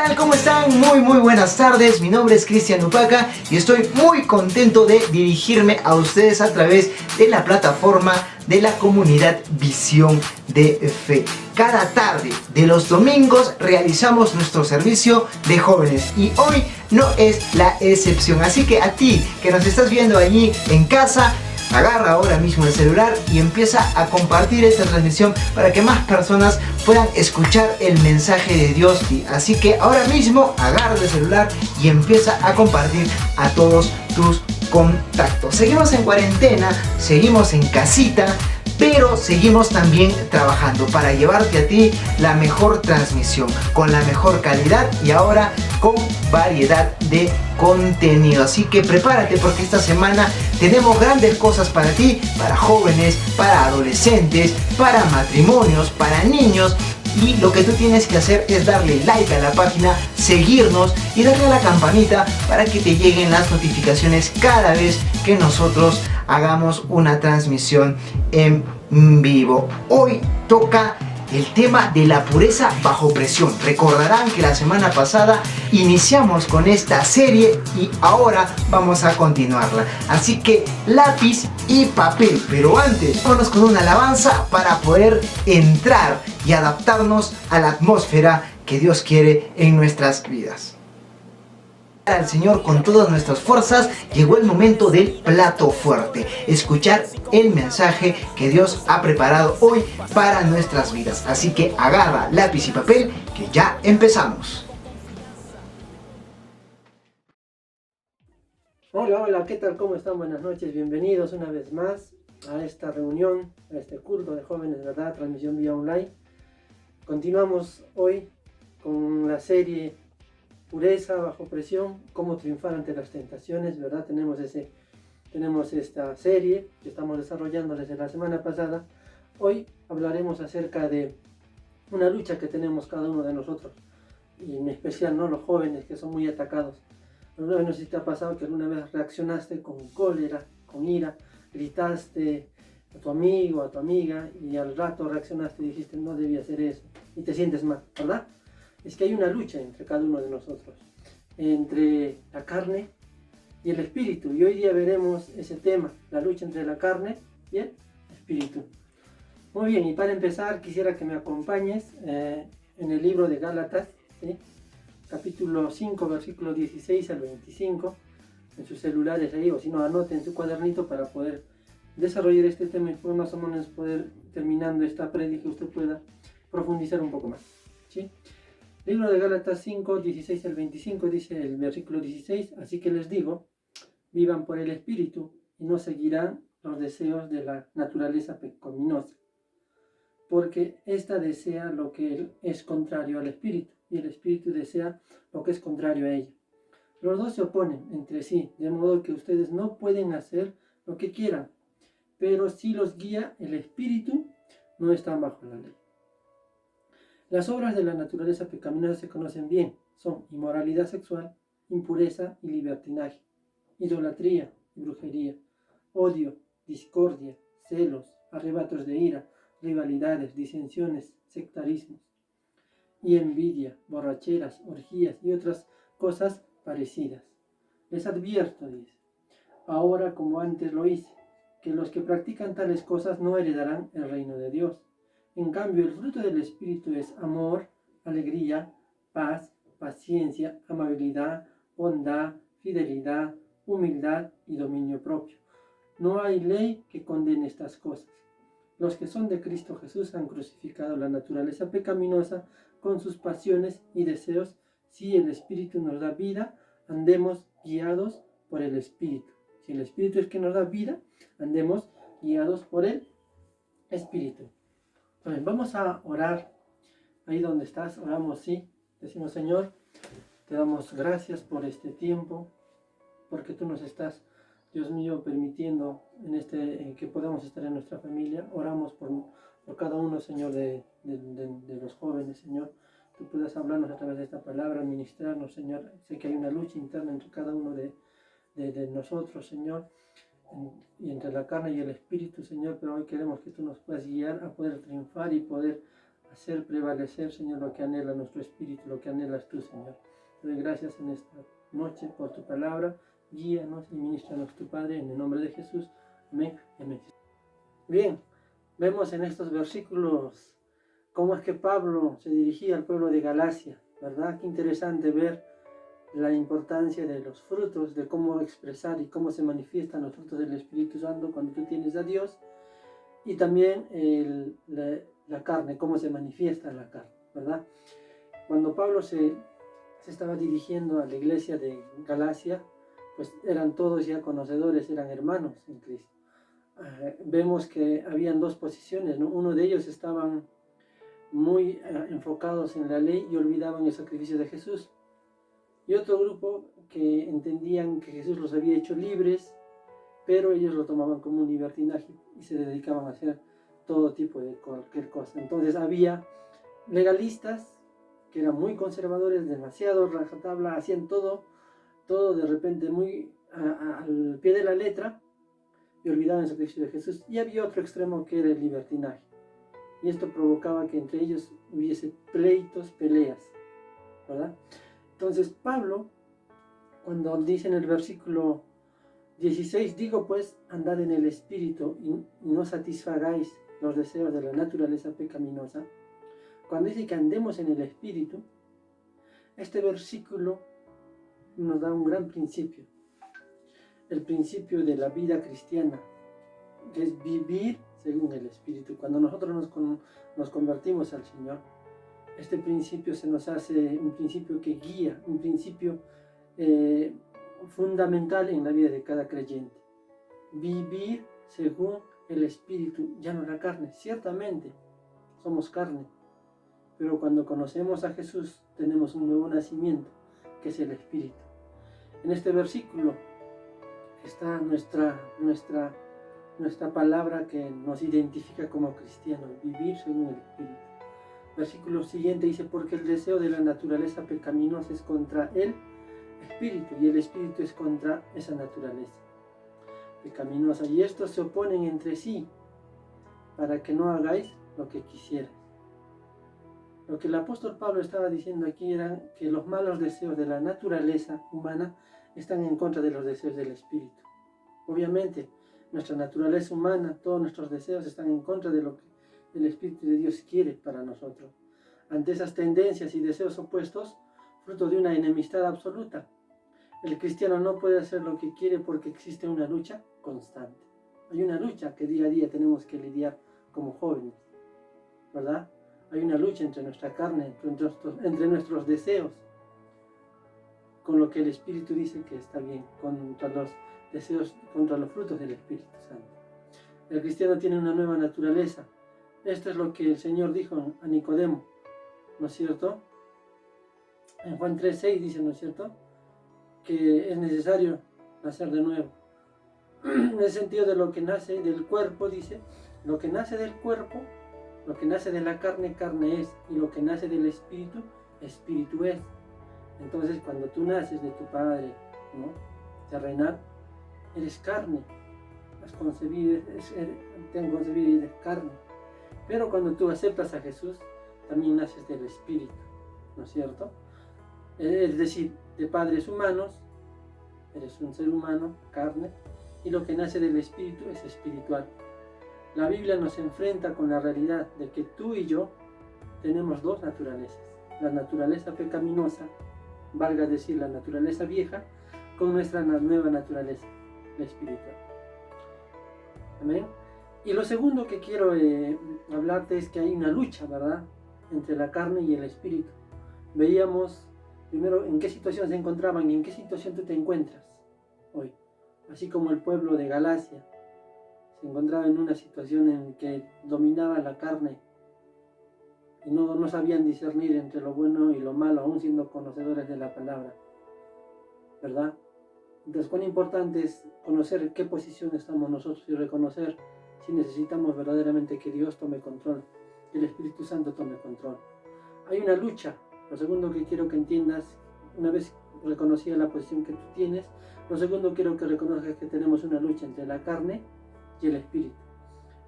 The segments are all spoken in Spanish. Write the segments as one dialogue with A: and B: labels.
A: tal? ¿Cómo están? Muy buenas tardes. Mi nombre es Cristian Upaca y estoy muy contento de dirigirme a ustedes a través de la plataforma de la comunidad Visión de Fe. Cada tarde de los domingos realizamos nuestro servicio de jóvenes y hoy no es la excepción. Así que a ti que nos estás viendo allí en casa, agarra ahora mismo el celular y empieza a compartir esta transmisión para que más personas puedan escuchar el mensaje de Dios. Así que ahora mismo agarra el celular y empieza a compartir a todos tus contactos. Seguimos en cuarentena, seguimos en casita, pero seguimos también trabajando para llevarte a ti la mejor transmisión, con la mejor calidad y ahora con variedad de contenido. Así que prepárate porque esta semana tenemos grandes cosas para ti, para jóvenes, para adolescentes, para matrimonios, para niños. Y lo que tú tienes que hacer es darle like a la página, seguirnos y darle a la campanita para que te lleguen las notificaciones cada vez que nosotros hagamos una transmisión en vivo. Hoy toca el tema de la pureza bajo presión. Recordarán que la semana pasada iniciamos con esta serie y ahora vamos a continuarla. Así que lápiz y papel. Pero antes, vámonos con una alabanza para poder entrar y adaptarnos a la atmósfera que Dios quiere en nuestras vidas. Al Señor con todas nuestras fuerzas, llegó el momento del plato fuerte, escuchar el mensaje que Dios ha preparado hoy para nuestras vidas. Así que agarra lápiz y papel que ya empezamos.
B: Hola, ¿qué tal? ¿Cómo están? Buenas noches, bienvenidos una vez más a esta reunión, a este culto de jóvenes, ¿verdad? Transmisión vía online. Continuamos hoy con la serie Pureza bajo presión, cómo triunfar ante las tentaciones, ¿verdad? Tenemos esta serie que estamos desarrollando desde la semana pasada. Hoy hablaremos acerca de una lucha que tenemos cada uno de nosotros, y en especial, ¿no?, los jóvenes que son muy atacados. ¿Alguna vez no sé si te ha pasado que alguna vez reaccionaste con cólera, con ira, gritaste a tu amigo, a tu amiga, y al rato reaccionaste y dijiste, no debía hacer eso, y te sientes mal, ¿verdad? Es que hay una lucha entre cada uno de nosotros, entre la carne y el espíritu, y hoy día veremos ese tema, la lucha entre la carne y el espíritu. Muy bien, y para empezar quisiera que me acompañes en el libro de Gálatas, ¿sí?, capítulo 5, versículo 16 al 25, en sus celulares ahí, o si no, anote en su cuadernito para poder desarrollar este tema y después más o menos poder, terminando esta prédica, usted pueda profundizar un poco más, ¿sí? Libro de Gálatas 5, 16 al 25, dice el versículo 16, así que les digo, vivan por el Espíritu y no seguirán los deseos de la naturaleza pecaminosa, porque ésta desea lo que es contrario al Espíritu, y el Espíritu desea lo que es contrario a ella. Los dos se oponen entre sí, de modo que ustedes no pueden hacer lo que quieran, pero si los guía el Espíritu, no están bajo la ley. Las obras de la naturaleza pecaminosa se conocen bien, son inmoralidad sexual, impureza y libertinaje, idolatría y brujería, odio, discordia, celos, arrebatos de ira, rivalidades, disensiones, sectarismos y envidia, borracheras, orgías y otras cosas parecidas. Les advierto, dice, ahora como antes lo hice, que los que practican tales cosas no heredarán el reino de Dios. En cambio, el fruto del Espíritu es amor, alegría, paz, paciencia, amabilidad, bondad, fidelidad, humildad y dominio propio. No hay ley que condene estas cosas. Los que son de Cristo Jesús han crucificado la naturaleza pecaminosa con sus pasiones y deseos. Si el Espíritu nos da vida, andemos guiados por el Espíritu. Si el Espíritu es que nos da vida, andemos guiados por el Espíritu. Bien, vamos a orar. Ahí donde estás, oramos, sí. Decimos, Señor, te damos gracias por este tiempo, porque tú nos estás, Dios mío, permitiendo que podamos estar en nuestra familia. Oramos por cada uno, Señor, de los jóvenes, Señor. Tú puedas hablarnos a través de esta palabra, ministrarnos, Señor. Sé que hay una lucha interna entre cada uno de nosotros, Señor, y entre la carne y el espíritu, Señor, pero hoy queremos que tú nos puedas guiar a poder triunfar y poder hacer prevalecer, Señor, lo que anhela nuestro espíritu, lo que anhelas tú, Señor. Te doy gracias en esta noche por tu palabra. Guíanos y ministranos tu Padre, en el nombre de Jesús. Amén. Amén. Bien, vemos en estos versículos cómo es que Pablo se dirigía al pueblo de Galacia, ¿verdad? Qué interesante ver la importancia de los frutos, de cómo expresar y cómo se manifiestan los frutos del Espíritu Santo cuando tú tienes a Dios, y también la carne, cómo se manifiesta la carne, ¿verdad? Cuando Pablo se estaba dirigiendo a la iglesia de Galacia, pues eran todos ya conocedores, eran hermanos en Cristo. Vemos que habían dos posiciones, ¿no? Uno de ellos estaban muy enfocados en la ley y olvidaban el sacrificio de Jesús. Y otro grupo que entendían que Jesús los había hecho libres, pero ellos lo tomaban como un libertinaje y se dedicaban a hacer todo tipo de cualquier cosa. Entonces había legalistas que eran muy conservadores, demasiado rajatabla, hacían todo de repente muy al pie de la letra y olvidaban el sacrificio de Jesús. Y había otro extremo que era el libertinaje. Y esto provocaba que entre ellos hubiese pleitos, peleas, ¿verdad? Entonces Pablo, cuando dice en el versículo 16, digo pues, andad en el Espíritu y no satisfagáis los deseos de la naturaleza pecaminosa. Cuando dice que andemos en el Espíritu, este versículo nos da un gran principio, el principio de la vida cristiana, que es vivir según el Espíritu. Cuando nosotros nos convertimos al Señor, este principio se nos hace un principio que guía, un principio fundamental en la vida de cada creyente. Vivir según el Espíritu, ya no la carne. Ciertamente somos carne, pero cuando conocemos a Jesús tenemos un nuevo nacimiento, que es el Espíritu. En este versículo está nuestra palabra que nos identifica como cristianos, vivir según el Espíritu. Versículo siguiente dice, porque el deseo de la naturaleza pecaminosa es contra el Espíritu, y el Espíritu es contra esa naturaleza pecaminosa, y estos se oponen entre sí, para que no hagáis lo que quisierais. Lo que el apóstol Pablo estaba diciendo aquí era que los malos deseos de la naturaleza humana están en contra de los deseos del Espíritu. Obviamente, nuestra naturaleza humana, todos nuestros deseos están en contra de lo que el Espíritu de Dios quiere para nosotros. Ante esas tendencias y deseos opuestos, fruto de una enemistad absoluta, el cristiano no puede hacer lo que quiere porque existe una lucha constante. Hay una lucha que día a día tenemos que lidiar como jóvenes, ¿verdad? Hay una lucha entre nuestra carne, entre nuestros deseos, con lo que el Espíritu dice que está bien, contra los deseos, contra los frutos del Espíritu Santo. El cristiano tiene una nueva naturaleza. Esto es lo que el Señor dijo a Nicodemo, ¿no es cierto? En Juan 3:6 dice, ¿no es cierto?, que es necesario nacer de nuevo. En el sentido de lo que nace del cuerpo, dice, lo que nace del cuerpo, lo que nace de la carne, carne es, y lo que nace del espíritu, espíritu es. Entonces, cuando tú naces de tu padre, ¿no?, terrenal, eres carne, te han concebido y eres carne. Pero cuando tú aceptas a Jesús, también naces del espíritu, ¿no es cierto? Es decir, de padres humanos, eres un ser humano, carne, y lo que nace del espíritu es espiritual. La Biblia nos enfrenta con la realidad de que tú y yo tenemos dos naturalezas. La naturaleza pecaminosa, valga decir la naturaleza vieja, con nuestra nueva naturaleza, la espiritual. Amén. Y lo segundo que quiero hablarte es que hay una lucha, ¿verdad?, entre la carne y el espíritu. Veíamos primero en qué situación se encontraban y en qué situación tú te encuentras hoy. Así como el pueblo de Galacia se encontraba en una situación en que dominaba la carne y no sabían discernir entre lo bueno y lo malo, aún siendo conocedores de la palabra, ¿verdad? Entonces, cuán importante es conocer qué posición estamos nosotros y reconocer si necesitamos verdaderamente que Dios tome control, que el Espíritu Santo tome control. Hay una lucha. Lo segundo que quiero que entiendas, una vez reconocida la posición que tú tienes, lo segundo quiero que reconozcas que tenemos una lucha entre la carne y el Espíritu.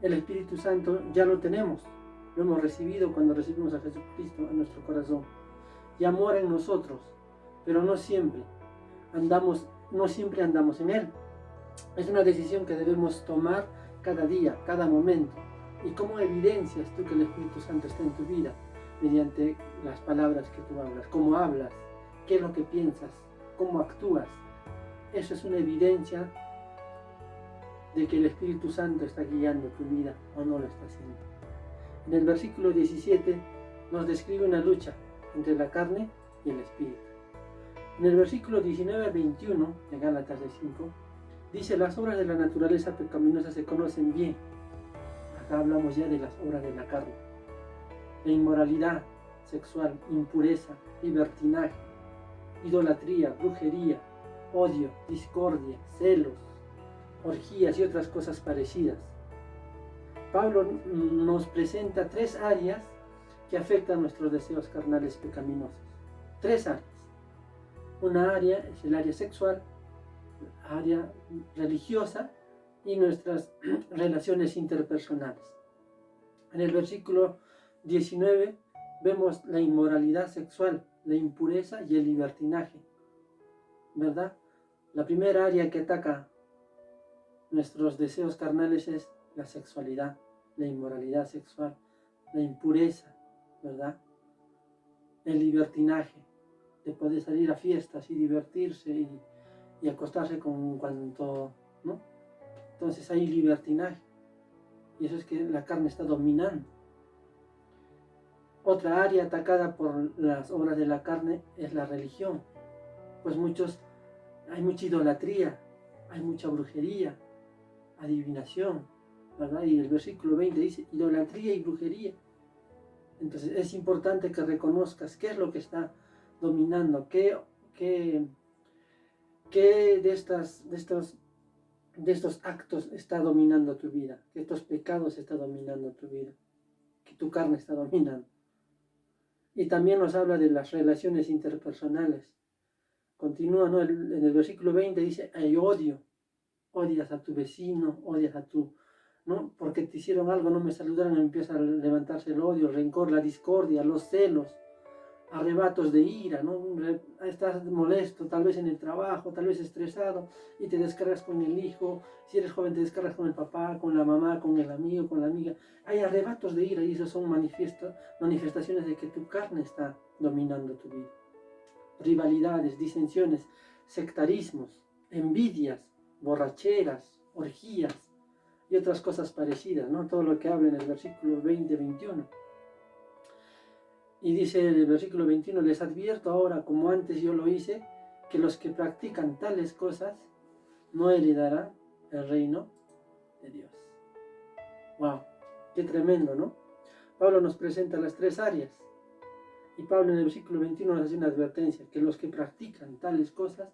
B: El Espíritu Santo ya lo tenemos Lo hemos recibido cuando recibimos a Jesucristo en nuestro corazón. Ya mora en nosotros, pero no siempre andamos en Él. Es una decisión que debemos tomar cada día, cada momento. ¿Y cómo evidencias tú que el Espíritu Santo está en tu vida? Mediante las palabras que tú hablas, cómo hablas, qué es lo que piensas, cómo actúas. Eso es una evidencia de que el Espíritu Santo está guiando tu vida o no lo está haciendo. En el versículo 17 nos describe una lucha entre la carne y el Espíritu. En el versículo 19 al 21 de Gálatas 5 dice: las obras de la naturaleza pecaminosa se conocen bien. Acá hablamos ya de las obras de la carne: la inmoralidad sexual, impureza, libertinaje, idolatría, brujería, odio, discordia, celos, orgías y otras cosas parecidas. Pablo nos presenta 3 áreas que afectan nuestros deseos carnales pecaminosos. 3 áreas. Una área es el área sexual, área religiosa y nuestras relaciones interpersonales. En el versículo 19 vemos la inmoralidad sexual, la impureza y el libertinaje, ¿verdad? La primera área que ataca nuestros deseos carnales es la sexualidad, la inmoralidad sexual, la impureza, ¿verdad? El libertinaje, de poder salir a fiestas y divertirse y acostarse con cuanto, ¿no? Entonces hay libertinaje, y eso es que la carne está dominando. Otra área atacada por las obras de la carne es la religión, pues hay mucha idolatría, hay mucha brujería, adivinación, ¿verdad? Y el versículo 20 dice idolatría y brujería. Entonces es importante que reconozcas qué es lo que está dominando, qué de estos actos está dominando tu vida, que estos pecados está dominando tu vida, que tu carne está dominando. Y también nos habla de las relaciones interpersonales. Continúa, ¿no? En el versículo 20 dice: hay odio, odias a tu vecino, odias a tu, ¿no? Porque te hicieron algo, no me saludaron, empieza a levantarse el odio, el rencor, la discordia, los celos, arrebatos de ira, ¿no? Estás molesto, tal vez en el trabajo, tal vez estresado, y te descargas con el hijo. Si eres joven, te descargas con el papá, con la mamá, con el amigo, con la amiga. Hay arrebatos de ira, y esos son manifestaciones de que tu carne está dominando tu vida. Rivalidades, disensiones, sectarismos, envidias, borracheras, orgías y otras cosas parecidas, ¿no? Todo lo que habla en el versículo 20-21. Y dice en el versículo 21: les advierto ahora, como antes yo lo hice, que los que practican tales cosas no heredarán el reino de Dios. ¡Wow! ¡Qué tremendo!, ¿no? Pablo nos presenta las 3 áreas. Y Pablo en el versículo 21 nos hace una advertencia: que los que practican tales cosas,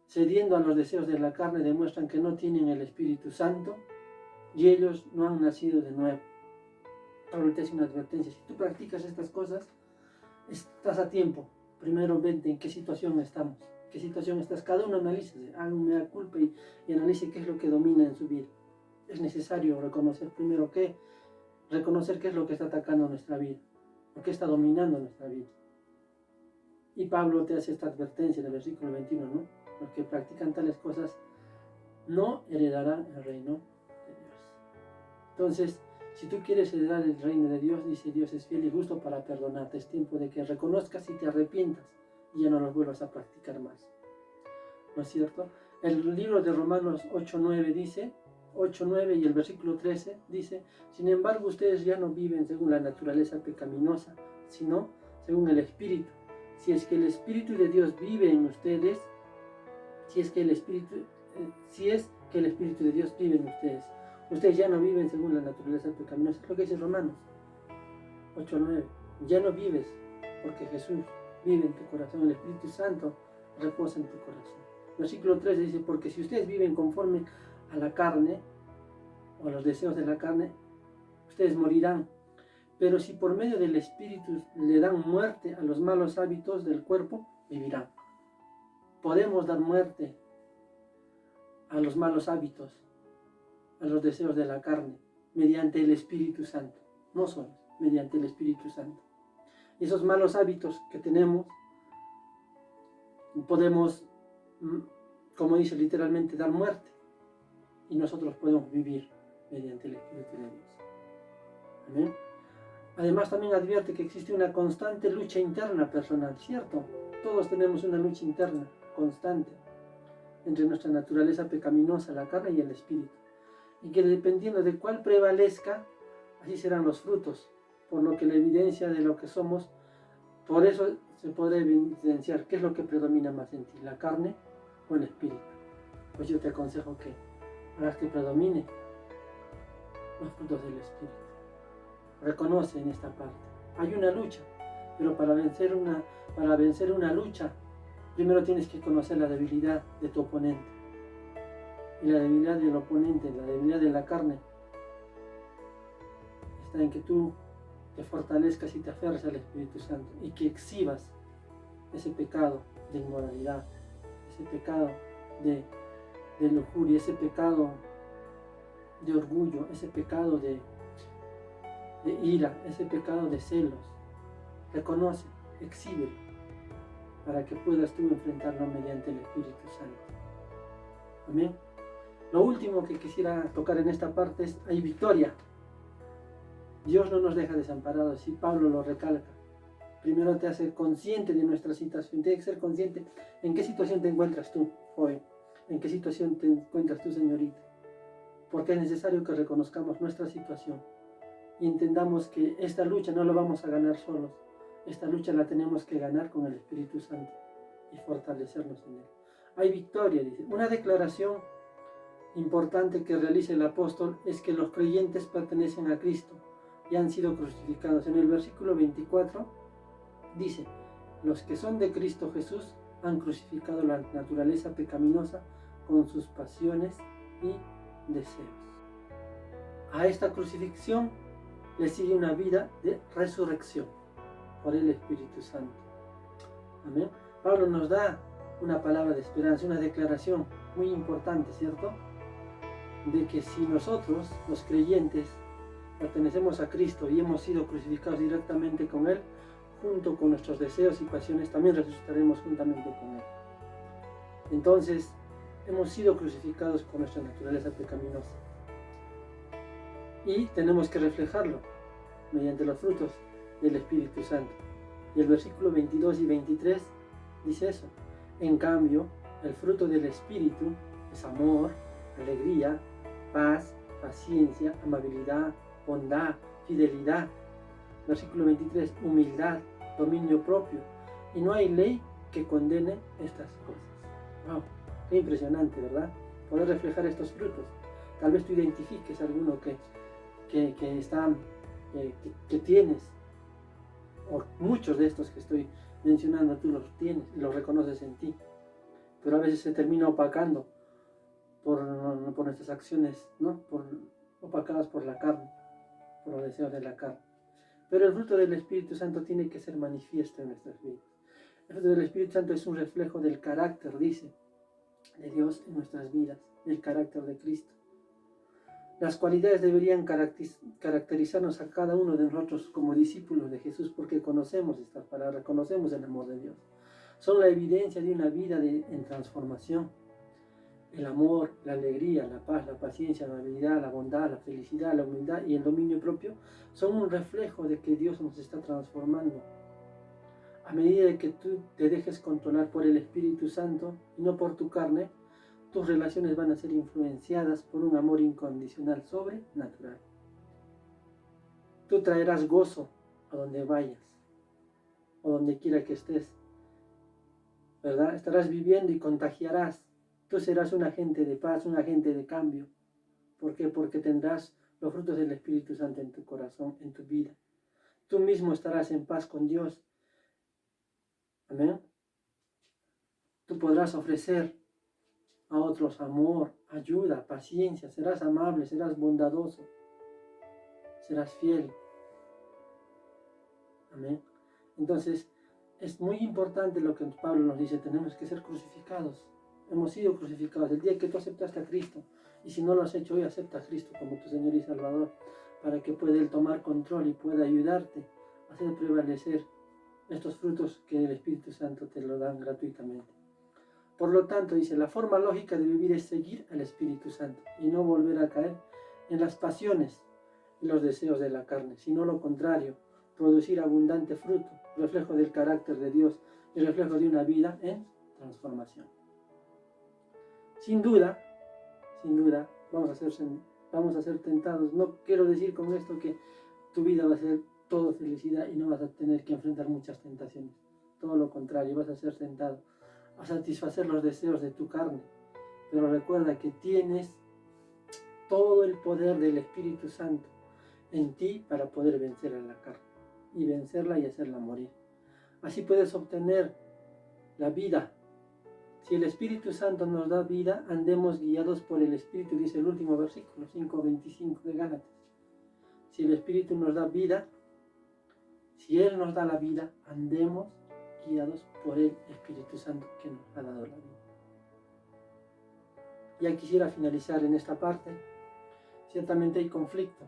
B: cediendo a los deseos de la carne, demuestran que no tienen el Espíritu Santo y ellos no han nacido de nuevo. Pablo te hace una advertencia: si tú practicas estas cosas, estás a tiempo. Primero vente en qué situación estamos, qué situación estás. Cada uno analice, haga una mea culpa y analice qué es lo que domina en su vida. Es necesario reconocer primero reconocer qué es lo que está atacando nuestra vida, o qué está dominando nuestra vida. Y Pablo te hace esta advertencia en el versículo 21, ¿no? Los que practican tales cosas no heredarán el reino de Dios. Entonces, si tú quieres heredar el reino de Dios, dice: Dios es fiel y justo para perdonarte. Es tiempo de que reconozcas y te arrepientas y ya no los vuelvas a practicar más, ¿no es cierto? El libro de Romanos 8:9 dice, 8:9 y el versículo 13 dice: sin embargo, ustedes ya no viven según la naturaleza pecaminosa, sino según el Espíritu. Si es que el Espíritu de Dios vive en ustedes, si es que el Espíritu de Dios vive en ustedes, ustedes ya no viven según la naturaleza pecaminosa. Es lo que dice Romanos 8:9. Ya no vives porque Jesús vive en tu corazón, el Espíritu Santo reposa en tu corazón. Versículo 13 dice: porque si ustedes viven conforme a la carne o a los deseos de la carne, ustedes morirán. Pero si por medio del Espíritu le dan muerte a los malos hábitos del cuerpo, vivirán. Podemos dar muerte a los malos hábitos, a los deseos de la carne, mediante el Espíritu Santo. no solos, mediante el Espíritu Santo. Y esos malos hábitos que tenemos, podemos, como dice literalmente, dar muerte. Y nosotros podemos vivir mediante el Espíritu de Dios. Amén. Además también advierte que existe una constante lucha interna personal, ¿cierto? Todos tenemos una lucha interna constante entre nuestra naturaleza pecaminosa, la carne y el espíritu. Y que dependiendo de cuál prevalezca, así serán los frutos. Por lo que la evidencia de lo que somos, por eso se podrá evidenciar qué es lo que predomina más en ti, la carne o el espíritu. Pues yo te aconsejo que hagas que predomine los frutos del espíritu. Reconoce en esta parte. Hay una lucha, pero para vencer una lucha, primero tienes que conocer la debilidad de tu oponente. Y la debilidad del oponente, la debilidad de la carne, está en que tú te fortalezcas y te aferres al Espíritu Santo y que exhibas ese pecado de inmoralidad, ese pecado de lujuria, ese pecado de orgullo, ese pecado de ira, ese pecado de celos. Reconoce, exhíbelo, para que puedas tú enfrentarlo mediante el Espíritu Santo. Amén. Lo último que quisiera tocar en esta parte es, hay victoria. Dios no nos deja desamparados, y Pablo lo recalca. Primero te hace consciente de nuestra situación, tienes que ser consciente en qué situación te encuentras tú hoy, en qué situación te encuentras tú, señorita. Porque es necesario que reconozcamos nuestra situación y entendamos que esta lucha no la vamos a ganar solos. Esta lucha la tenemos que ganar con el Espíritu Santo y fortalecernos en él. Hay victoria, dice. Una declaración importante que realiza el apóstol es que los creyentes pertenecen a Cristo y han sido crucificados. En el versículo 24 dice: los que son de Cristo Jesús han crucificado la naturaleza pecaminosa con sus pasiones y deseos. A esta crucifixión le sigue una vida de resurrección por el Espíritu Santo. Amén. Pablo nos da una palabra de esperanza, una declaración muy importante, ¿cierto? De que si nosotros, los creyentes, pertenecemos a Cristo y hemos sido crucificados directamente con Él, junto con nuestros deseos y pasiones, también resucitaremos juntamente con Él. Entonces, hemos sido crucificados con nuestra naturaleza pecaminosa. Y tenemos que reflejarlo mediante los frutos del Espíritu Santo. Y el versículo 22 y 23 dice eso. En cambio, el fruto del Espíritu es amor, alegría, paz, paciencia, amabilidad, bondad, fidelidad. Versículo 23, humildad, dominio propio. Y no hay ley que condene estas cosas. ¡Wow! Qué impresionante, ¿verdad? Poder reflejar estos frutos. Tal vez tú identifiques alguno que tienes, o muchos de estos que estoy mencionando tú los tienes y los reconoces en ti, pero a veces se termina opacando por nuestras acciones, ¿no? Opacadas por la carne, por los deseos de la carne. Pero el fruto del Espíritu Santo tiene que ser manifiesto en nuestras vidas. El fruto del Espíritu Santo es un reflejo del carácter, dice, de Dios en nuestras vidas, del carácter de Cristo. Las cualidades deberían caracterizarnos a cada uno de nosotros como discípulos de Jesús, porque conocemos estas palabras, conocemos el amor de Dios. Son la evidencia de una vida en transformación. El amor, la alegría, la paz, la paciencia, la amabilidad, la bondad, la felicidad, la humildad y el dominio propio son un reflejo de que Dios nos está transformando. A medida de que tú te dejes controlar por el Espíritu Santo y no por tu carne, tus relaciones van a ser influenciadas por un amor incondicional sobrenatural. Tú traerás gozo a donde vayas, o donde quiera que estés, ¿verdad? Estarás viviendo y contagiarás. Tú serás un agente de paz, un agente de cambio. ¿Por qué? Porque tendrás los frutos del Espíritu Santo en tu corazón, en tu vida. Tú mismo estarás en paz con Dios. Amén. Tú podrás ofrecer a otros amor, ayuda, paciencia, serás amable, serás bondadoso, serás fiel. Amén. Entonces, es muy importante lo que Pablo nos dice, tenemos que ser crucificados. Hemos sido crucificados el día que tú aceptaste a Cristo. Y si no lo has hecho hoy, acepta a Cristo como tu Señor y Salvador, para que pueda Él tomar control y pueda ayudarte a hacer prevalecer estos frutos que el Espíritu Santo te lo dan gratuitamente. Por lo tanto, dice, la forma lógica de vivir es seguir al Espíritu Santo y no volver a caer en las pasiones y los deseos de la carne, sino lo contrario, producir abundante fruto, reflejo del carácter de Dios y reflejo de una vida en transformación. Sin duda, vamos a ser tentados. No quiero decir con esto que tu vida va a ser todo felicidad y no vas a tener que enfrentar muchas tentaciones. Todo lo contrario, vas a ser tentado a satisfacer los deseos de tu carne. Pero recuerda que tienes todo el poder del Espíritu Santo en ti para poder vencer a la carne y vencerla y hacerla morir. Así puedes obtener la vida. Si el Espíritu Santo nos da vida, andemos guiados por el Espíritu, dice el último versículo, 5:25 de Gálatas. Si el Espíritu nos da vida, si Él nos da la vida, andemos guiados por el Espíritu Santo que nos ha dado la vida. Ya quisiera finalizar en esta parte. Ciertamente hay conflicto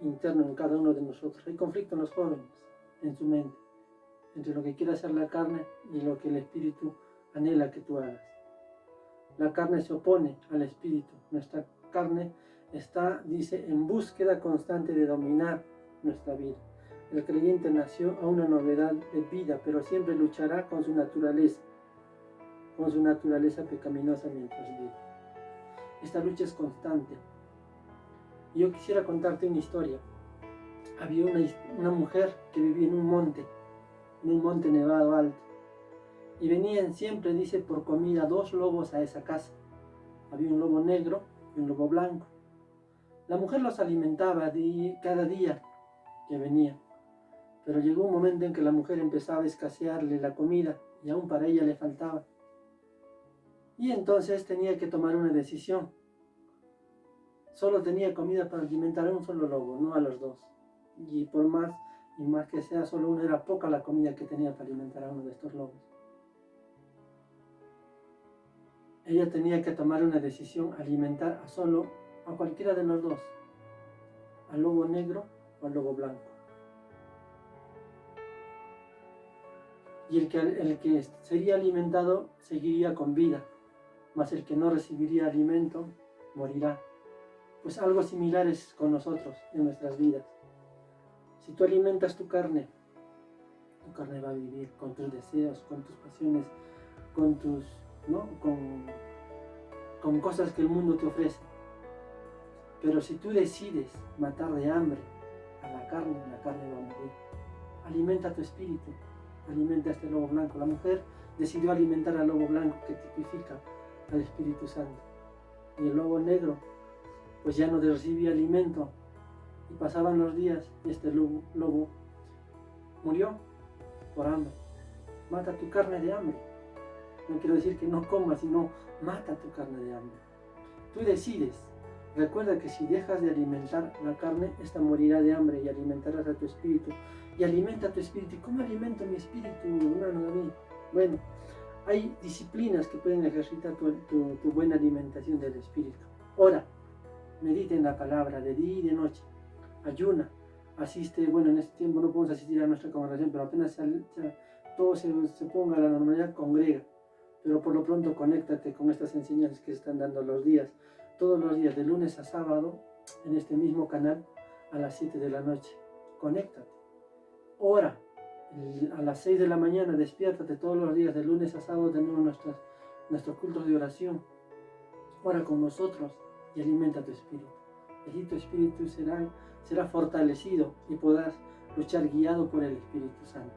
B: interno en cada uno de nosotros. Hay conflicto en los jóvenes, en su mente, entre lo que quiere hacer la carne y lo que el Espíritu anhela que tú hagas. La carne se opone al Espíritu. Nuestra carne está, dice, en búsqueda constante de dominar nuestra vida. El creyente nació a una novedad de vida, pero siempre luchará con su naturaleza pecaminosa mientras vive. Esta lucha es constante. Y yo quisiera contarte una historia. Había una mujer que vivía en un monte nevado alto. Y venían siempre, dice, por comida 2 lobos a esa casa. Había un lobo negro y un lobo blanco. La mujer los alimentaba cada día que venía. Pero llegó un momento en que la mujer empezaba a escasearle la comida y aún para ella le faltaba. Y entonces tenía que tomar una decisión. Solo tenía comida para alimentar a un solo lobo, no a los 2. Y por más que sea solo uno, era poca la comida que tenía para alimentar a uno de estos lobos. Ella tenía que tomar una decisión, alimentar a cualquiera de los 2, al lobo negro o al lobo blanco. Y el que sería alimentado seguiría con vida, mas el que no recibiría alimento morirá. Pues algo similar es con nosotros en nuestras vidas. Si tú alimentas tu carne va a vivir con tus deseos, con tus pasiones, con cosas que el mundo te ofrece. Pero si tú decides matar de hambre a la carne va a morir. Alimenta tu espíritu, alimenta a este lobo blanco. La mujer decidió alimentar al lobo blanco, que tipifica al Espíritu Santo. Y el lobo negro, pues ya no recibía alimento. Y pasaban los días y este lobo murió por hambre. Mata tu carne de hambre. No quiero decir que no comas, sino mata tu carne de hambre. Tú decides. Recuerda que si dejas de alimentar la carne, esta morirá de hambre y alimentarás a tu espíritu. Y alimenta a tu espíritu. ¿Y cómo alimento mi espíritu, hermano David? Bueno, hay disciplinas que pueden ejercitar tu buena alimentación del espíritu. Ora, medita en la palabra de día y de noche. Ayuna, asiste. Bueno, en este tiempo no podemos asistir a nuestra congregación, pero apenas todo se ponga a la normalidad, congrega. Pero por lo pronto conéctate con estas enseñanzas que se están dando todos los días, de lunes a sábado, en este mismo canal, a las 7 de la noche. Conéctate. Ora. A las 6 de la mañana, despiértate todos los días, de lunes a sábado tenemos nuestros cultos de oración. Ora con nosotros y alimenta tu espíritu. Así tu espíritu será fortalecido y podrás luchar guiado por el Espíritu Santo.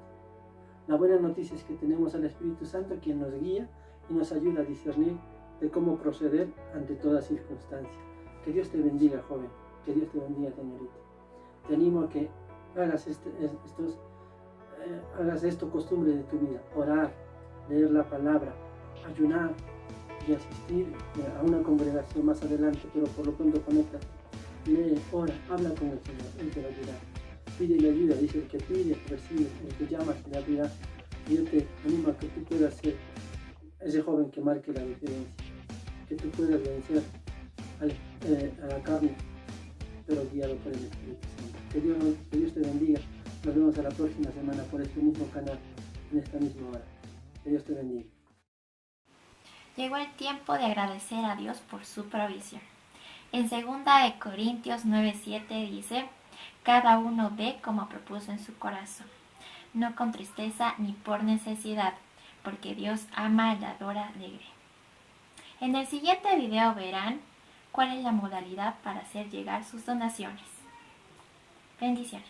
B: La buena noticia es que tenemos al Espíritu Santo, quien nos guía y nos ayuda a discernir de cómo proceder ante toda circunstancia. Que Dios te bendiga, joven. Que Dios te bendiga, señorita. Te animo a que hagas esto costumbre de tu vida. Orar, leer la palabra, ayunar y asistir a una congregación más adelante, pero por lo pronto conéctate. Lee, ora, habla con el Señor, Él te va a ayudar. Pídele ayuda, dice: el que pide, recibe, el que llama, se le abrirá. Y yo te animo a que tú puedas ser ese joven que marque la diferencia, que tú puedas vencer a la carne pero guiado por el Espíritu Santo. Que Dios te bendiga. Nos vemos a la próxima semana por este mismo canal, en esta misma hora. Que Dios te bendiga.
C: Llegó el tiempo de agradecer a Dios por su provisión. En 2 Corintios 9:7 dice: cada uno dé como propuso en su corazón, no con tristeza ni por necesidad, porque Dios ama al dador alegre. En el siguiente video verán cuál es la modalidad para hacer llegar sus donaciones. Bendiciones.